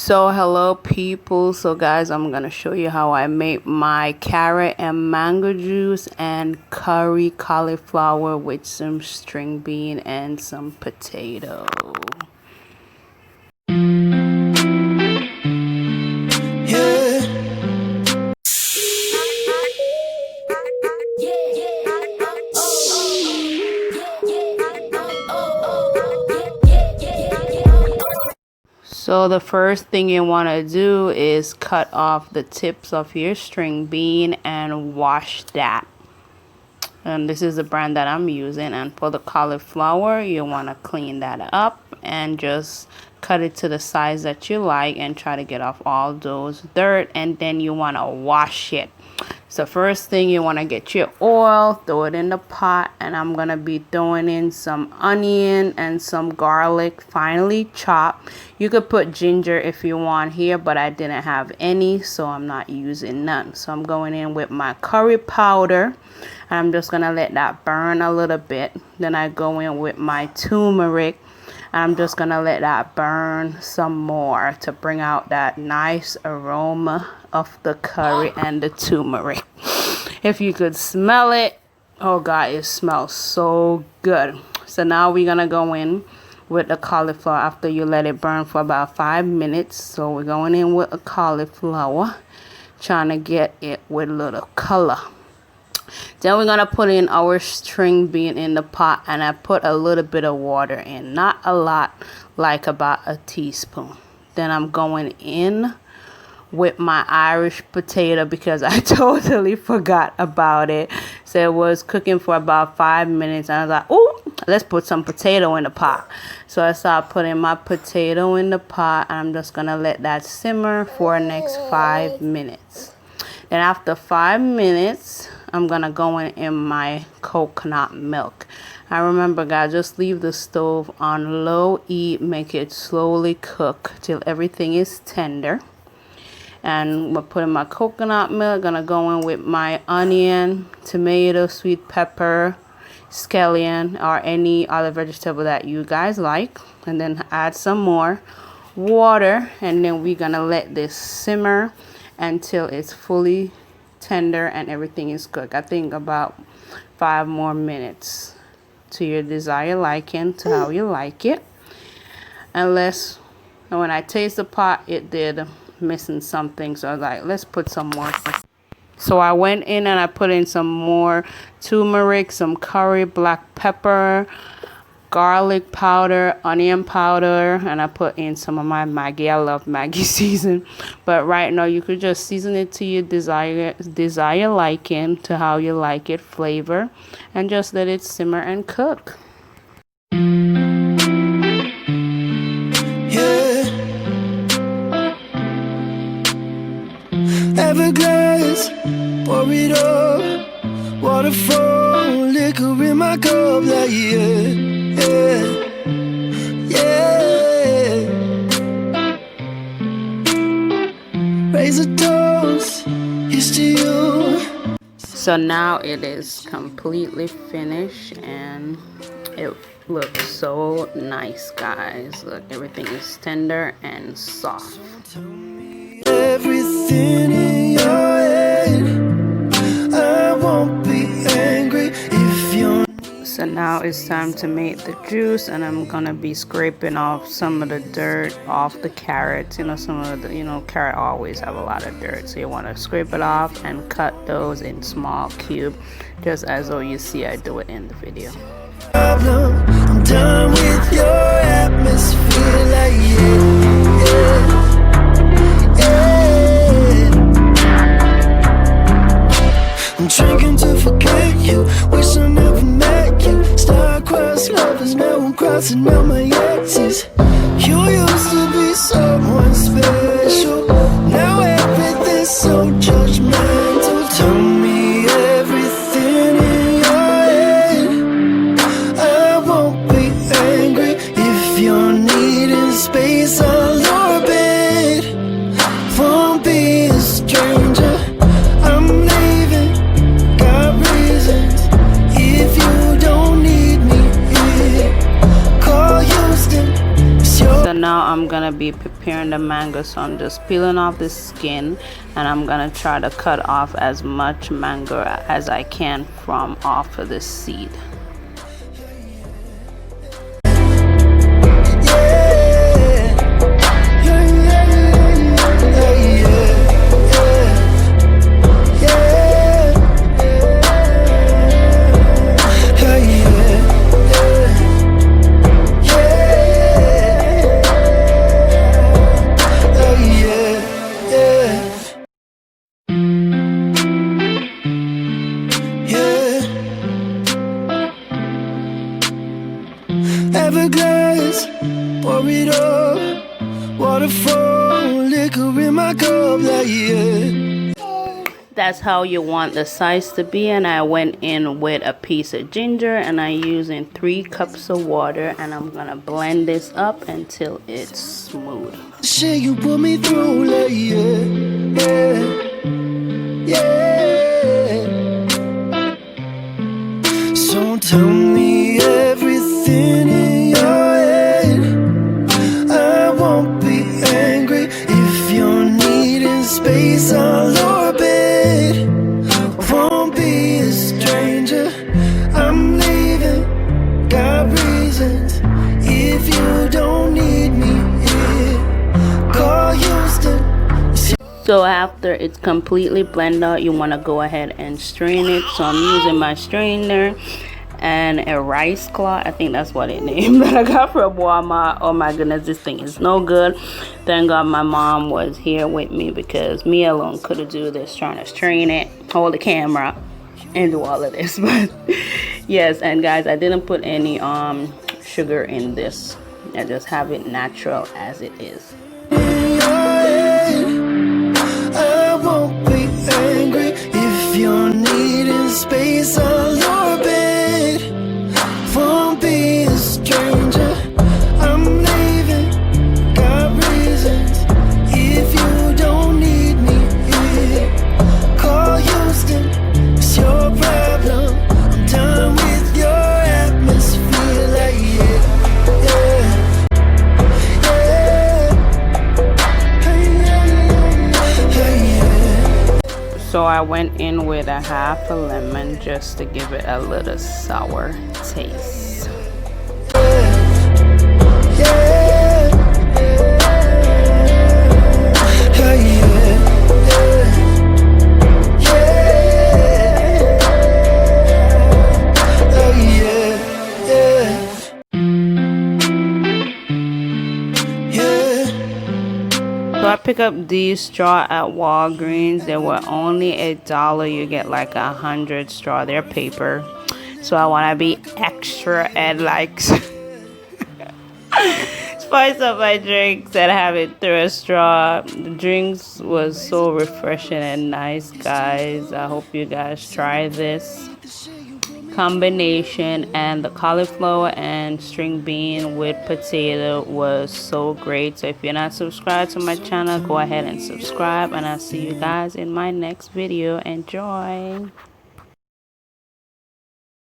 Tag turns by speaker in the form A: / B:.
A: So hello people, so guys, I'm gonna show you how I make my carrot and mango juice and curry cauliflower with some string bean and some potato. So the first thing you want to do is cut off the tips of your string bean and wash that. And this is the brand that I'm using. And for the cauliflower, you want to clean that up and just cut it to the size that you like and try to get off all those dirt, and then you want to wash it. So first thing, you want to get your oil, throw it in the pot, and I'm gonna be throwing in some onion and some garlic finely chopped. You could put ginger if you want here, but I didn't have any, so I'm not using none. So I'm going in with my curry powder. I'm just gonna let that burn a little bit. Then I go in with my turmeric. I'm just gonna let that burn some more to bring out that nice aroma of the curry and the turmeric. If you could smell it, oh god, it smells so good. So now we're gonna go in with the cauliflower after you let it burn for about 5 minutes. So we're going in with a cauliflower, trying to get it with a little color. Then we're gonna put in our string bean in the pot, and I put a little bit of water in, not a lot, like about a teaspoon. Then I'm going in with my Irish potato because I totally forgot about it. So it was cooking for about 5 minutes, and I was like, oh, let's put some potato in the pot. So I started putting my potato in the pot, and I'm just gonna let that simmer for the next 5 minutes. Then after 5 minutes, I'm gonna go in my coconut milk. I remember, guys, just leave the stove on low heat, make it slowly cook till everything is tender. And we're putting my coconut milk. Gonna go in with my onion, tomato, sweet pepper, scallion, or any other vegetable that you guys like, and then add some more water, and then we're gonna let this simmer until it's fully tender and everything is cooked. I think about 5 more minutes to your desired liking, to how you like it. Unless when I taste the pot, it did missing something, so I was like, let's put some more. So I went in and I put in some more turmeric, some curry, black pepper, garlic powder, onion powder, and I put in some of my Maggie. I love Maggie season, but right now you could just season it to your desire liking, to how you like it flavor, and just let it simmer and cook.
B: Everglass, pour it up, waterfall, liquor in my cup, like yeah. Raise a toast, here's to you.
A: So now it is completely finished, and it looks so nice, guys. Look, everything is tender and soft.
B: Everything in your head, I won't be angry if you're.
A: So now it's time to make the juice, and I'm gonna be scraping off some of the dirt off the carrots. You know, some of the, carrot always have a lot of dirt, so you want to scrape it off and cut those in small cube, just as though you see I do it in the video.
B: I'm done with your atmosphere, like yeah. I'm drinking to forget you, wish I never met you. Star-crossed lovers, now I'm crossing out my exes. You used to be someone special, now everything's so judgmental. Tell me everything in your head, I won't be angry if you're needing space. I'll orbit, won't be a stranger. I'm leaving, got reasons. If you don't need me here, call Houston.
A: So now I'm gonna be preparing the mango, so I'm just peeling off the skin, and I'm gonna try to cut off as much mango as I can from off of the seed.
B: Everglass, pour it up. Waterfall, liquor in my cup, like yeah.
A: That's how you want the size to be, and I went in with a piece of ginger, and I'm using 3 cups of water, and I'm gonna blend this up until it's smooth.
B: Shit you put me through, like yeah, yeah, yeah. So tell me everything in your head. I won't be angry if you're needing space. I'll orbit. Won't be a stranger. I'm leaving. Got reasons. If you don't need me here, call Houston.
A: So after it's completely blended out, you want to go ahead and strain it. So I'm using my strainer and a rice cloth. I think that's what it named that I got from Walmart. Oh my goodness, this thing is no good. Thank God my mom was here with me, because me alone couldn't do this, trying to strain it, hold the camera, and do all of this. But yes, and guys, I didn't put any sugar in this. I just have it natural as it is.
B: I won't be angry if you're needing space. I'll orbit. Won't be a stranger. I'm leaving. Got reasons. If you don't need me here, call Houston. It's your problem. I'm done with your atmosphere. Like yeah, yeah, yeah.
A: So I went in with a half a lemon just to give it a little sour taste. So I pick up these straw at Walgreens. They were only $1. You get like 100 straw. They're paper. So I want to be extra and like spice up my drinks and have it through a straw. The drinks was so refreshing and nice, guys. I hope you guys try this combination, and the cauliflower and string bean with potato was so great. So if you're not subscribed to my channel, go ahead and subscribe, and I'll see you guys in my next video. Enjoy.